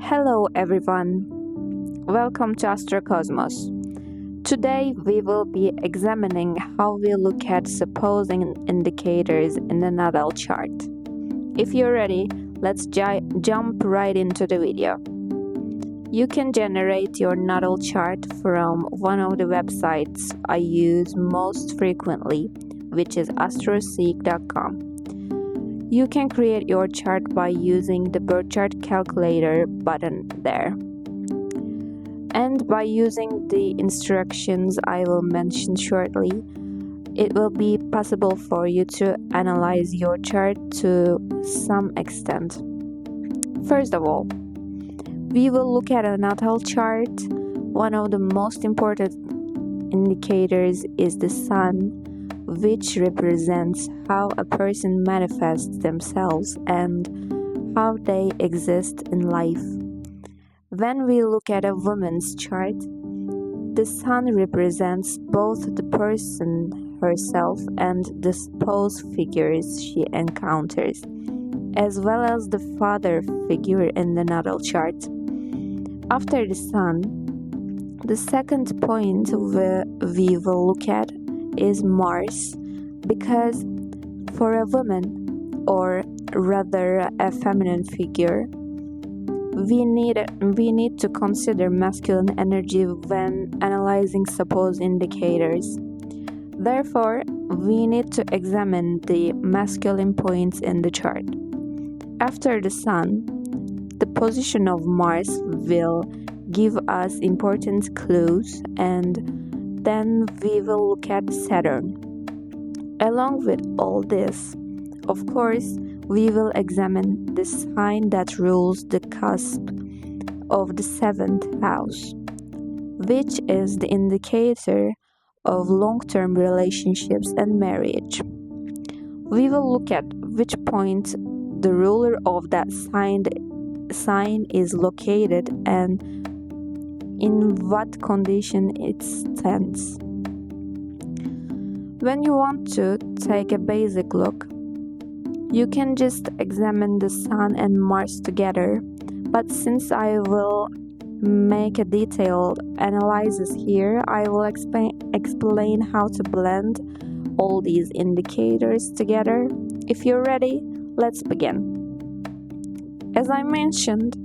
Hello everyone, welcome to Astrocosmos. Today we will be examining how we look at supposing indicators in the natal chart. If you're ready, let's jump right into the video. You can generate your natal chart from one of the websites I use most frequently, which is astroseek.com. You can create your chart by using the birthchart calculator button there. And by using the instructions I will mention shortly, it will be possible for you to analyze your chart to some extent. First of all, we will look at a natal chart. One of the most important indicators is the sun, which represents how a person manifests themselves and how they exist in life. When we look at a woman's chart, the sun represents both the person herself and the spouse figures she encounters, as well as the father figure in the natal chart. After the sun, the second point we will look at is Mars, because for a woman, or rather a feminine figure, we need to consider masculine energy when analyzing supposed indicators. Therefore, we need to examine the masculine points in the chart. After the sun, the position of Mars will give us important clues, and then we will look at Saturn. Along with all this, of course, we will examine the sign that rules the cusp of the 7th house, which is the indicator of long-term relationships and marriage. We will look at which point the ruler of that sign is located and in what condition it stands. When you want to take a basic look, you can just examine the sun and Mars together, but since I will make a detailed analysis here, I will explain how to blend all these indicators together. If you're ready, let's begin. As I mentioned,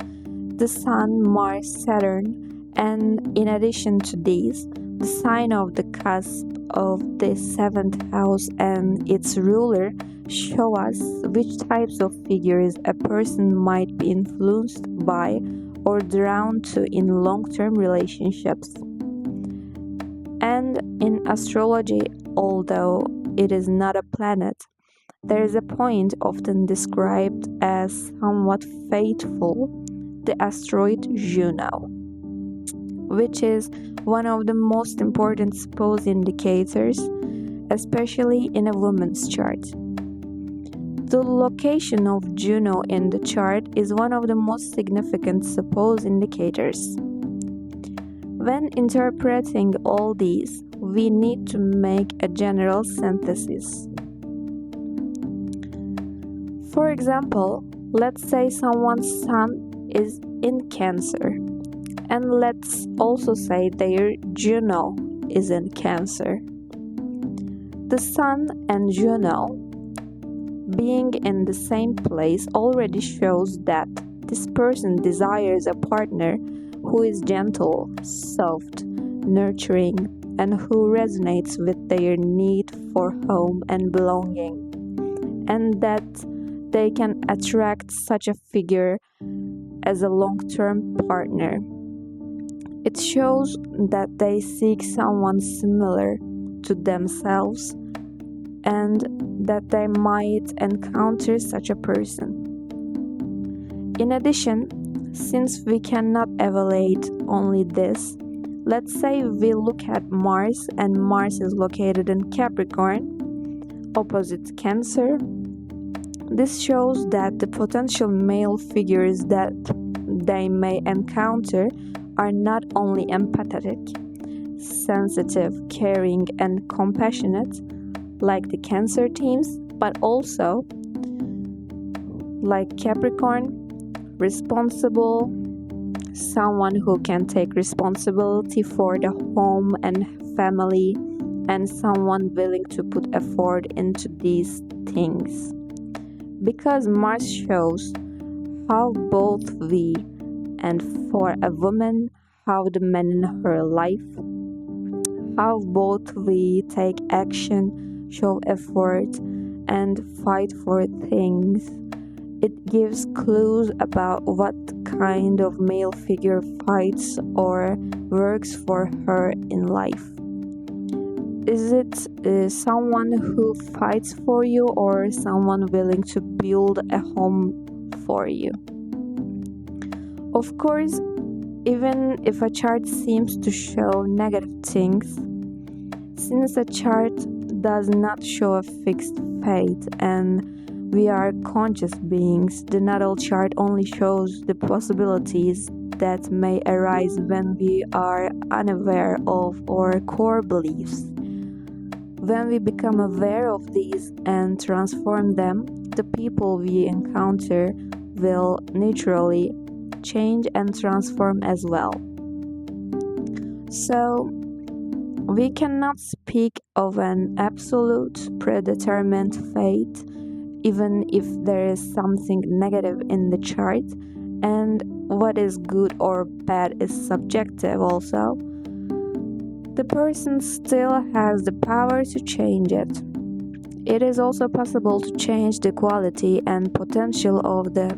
the sun, Mars, Saturn, and in addition to these, the sign of the cusp of the 7th house and its ruler show us which types of figures a person might be influenced by or drawn to in long-term relationships. And in astrology, although it is not a planet, there is a point often described as somewhat fateful, the asteroid Juno, which is one of the most important supposed indicators, especially in a woman's chart. The location of Juno in the chart is one of the most significant supposed indicators. When interpreting all these, we need to make a general synthesis. For example, let's say someone's sun is in Cancer, and let's also say their Juno is in Cancer. The sun and Juno being in the same place already shows that this person desires a partner who is gentle, soft, nurturing, and who resonates with their need for home and belonging, and that they can attract such a figure as a long-term partner. It shows that they seek someone similar to themselves and that they might encounter such a person. In addition, since we cannot evaluate only this, let's say we look at Mars and Mars is located in Capricorn, opposite Cancer. This shows that the potential male figures that they may encounter are not only empathetic, sensitive, caring, and compassionate, like the Cancer themes, but also, like Capricorn, responsible, someone who can take responsibility for the home and family, and someone willing to put effort into these things. Because Mars shows how both we and for a woman, how the man in her life, how both we take action, show effort, and fight for things. It gives clues about what kind of male figure fights or works for her in life. Is it someone who fights for you or someone willing to build a home for you? Of course, even if a chart seems to show negative things, since a chart does not show a fixed fate and we are conscious beings, the natal chart only shows the possibilities that may arise when we are unaware of our core beliefs. When we become aware of these and transform them, the people we encounter will naturally change and transform as well. So, we cannot speak of an absolute predetermined fate, even if there is something negative in the chart, and what is good or bad is subjective also. The person still has the power to change it. It is also possible to change the quality and potential of the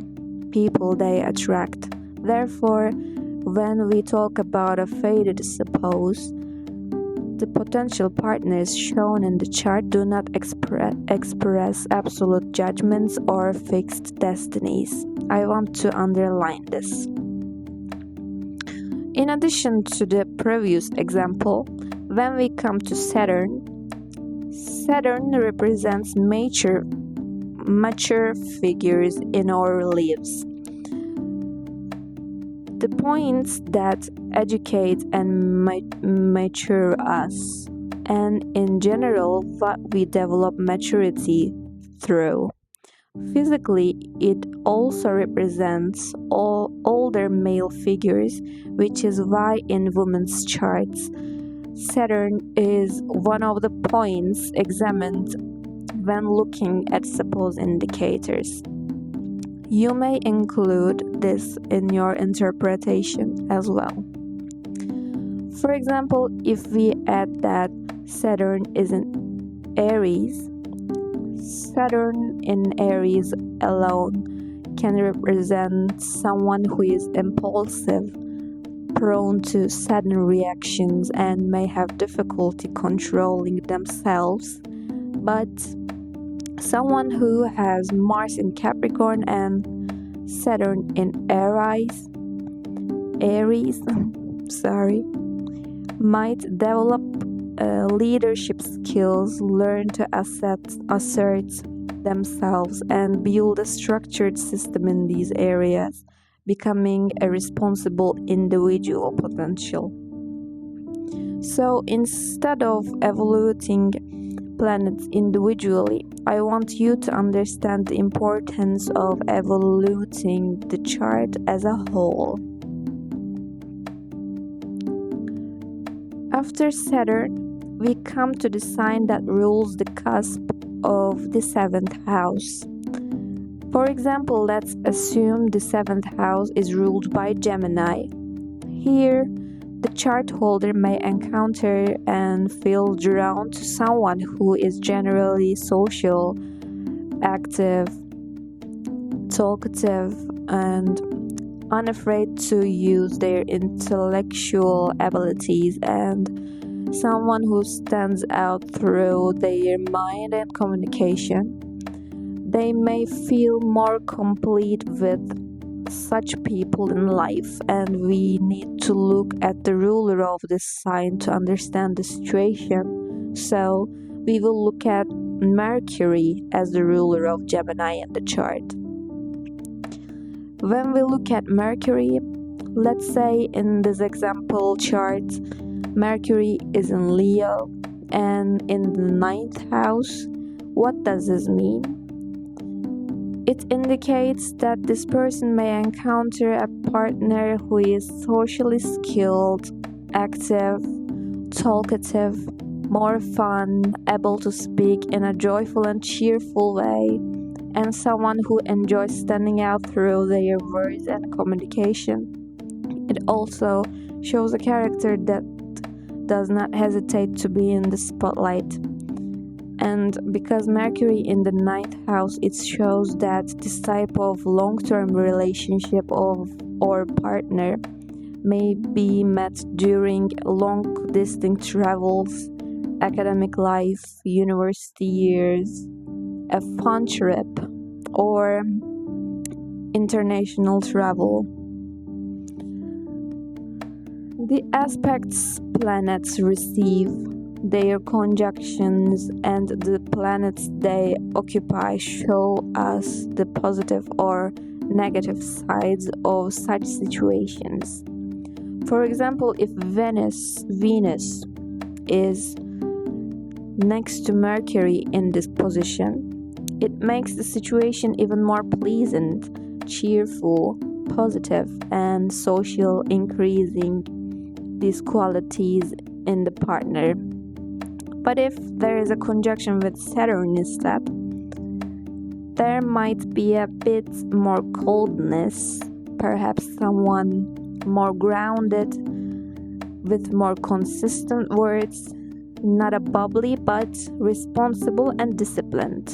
people they attract. Therefore, when we talk about a fated suppose, the potential partners shown in the chart do not express absolute judgments or fixed destinies. I want to underline this. In addition to the previous example, when we come to Saturn represents mature figures in our lives. The points that educate and mature us, and in general, what we develop maturity through. Physically, it also represents all older male figures, which is why in women's charts, Saturn is one of the points examined when looking at supposed indicators. You may include this in your interpretation as well. For example, if we add that Saturn is in Aries, Saturn in Aries alone can represent someone who is impulsive, prone to sudden reactions, and may have difficulty controlling themselves, but someone who has Mars in Capricorn and Saturn in Aries, might develop leadership skills, learn to assert themselves, and build a structured system in these areas, becoming a responsible individual potential. So instead of evaluating planets individually, I want you to understand the importance of evaluating the chart as a whole. After Saturn, we come to the sign that rules the cusp of the 7th house. For example, let's assume the 7th house is ruled by Gemini. Here, the chart holder may encounter and feel drawn to someone who is generally social, active, talkative, and unafraid to use their intellectual abilities, and someone who stands out through their mind and communication. They may feel more complete with such people in life, and we need to look at the ruler of this sign to understand the situation. So we will look at Mercury as the ruler of Gemini in the chart. When we look at Mercury, let's say in this example chart, Mercury is in Leo and in the 9th house. What does this mean? It indicates that this person may encounter a partner who is socially skilled, active, talkative, more fun, able to speak in a joyful and cheerful way, and someone who enjoys standing out through their words and communication. It also shows a character that does not hesitate to be in the spotlight. And because Mercury in the ninth house, it shows that this type of long-term relationship or partner may be met during long-distance travels, academic life, university years, a fun trip, or international travel. The aspects planets receive, their conjunctions, and the planets they occupy show us the positive or negative sides of such situations. For example, if Venus is next to Mercury in this position, it makes the situation even more pleasant, cheerful, positive, and social, increasing these qualities in the partner. But if there is a conjunction with Saturn instead, there might be a bit more coldness, perhaps someone more grounded, with more consistent words, not a bubbly but responsible and disciplined.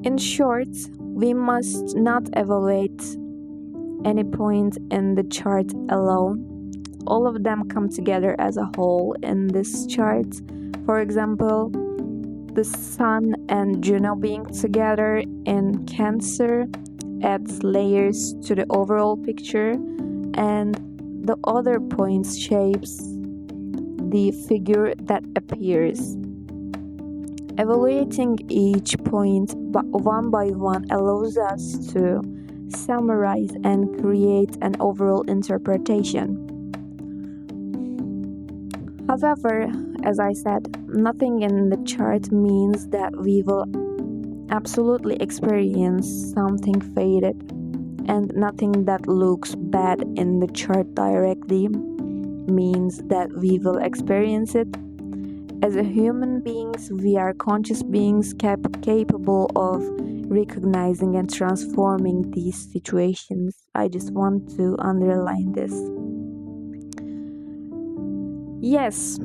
In short, we must not evaluate any point in the chart alone. All of them come together as a whole in this chart. For example, the Sun and Juno being together in Cancer adds layers to the overall picture, and the other points shapes the figure that appears. Evaluating each point one by one allows us to summarize and create an overall interpretation. However, as I said, nothing in the chart means that we will absolutely experience something fated, and nothing that looks bad in the chart directly means that we will experience it. As a human beings, we are conscious beings capable of recognizing and transforming these situations. I just want to underline this. Yes,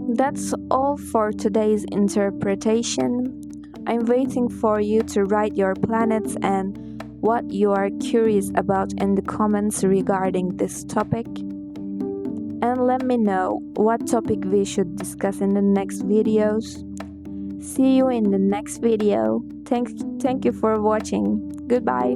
that's all for today's interpretation. I'm waiting for you to write your planets and what you are curious about in the comments regarding this topic. And let me know what topic we should discuss in the next videos. See you in the next video. Thank you for watching. Goodbye.